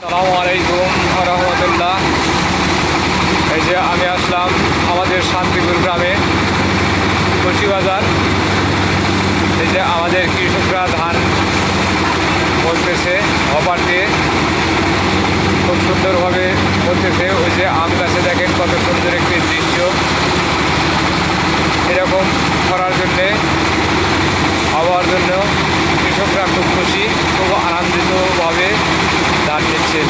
আসসালামু আলাইকুম রহমতুল্লাহ। এই যে আমি আসলাম আমাদের শান্তিপুর গ্রামে কচিবাজার। এই যে আমাদের কৃষকরা ধান বলতেছে হপার দিয়ে, খুব সুন্দরভাবে বলতেছে। ওই যে আম গাছে দেখেন কত সুন্দর একটি দৃশ্য। এরকম করার জন্যে হওয়ার জন্য কৃষকরা খুব খুশি, খুব আনন্দিতভাবে ধান নিচ্ছে।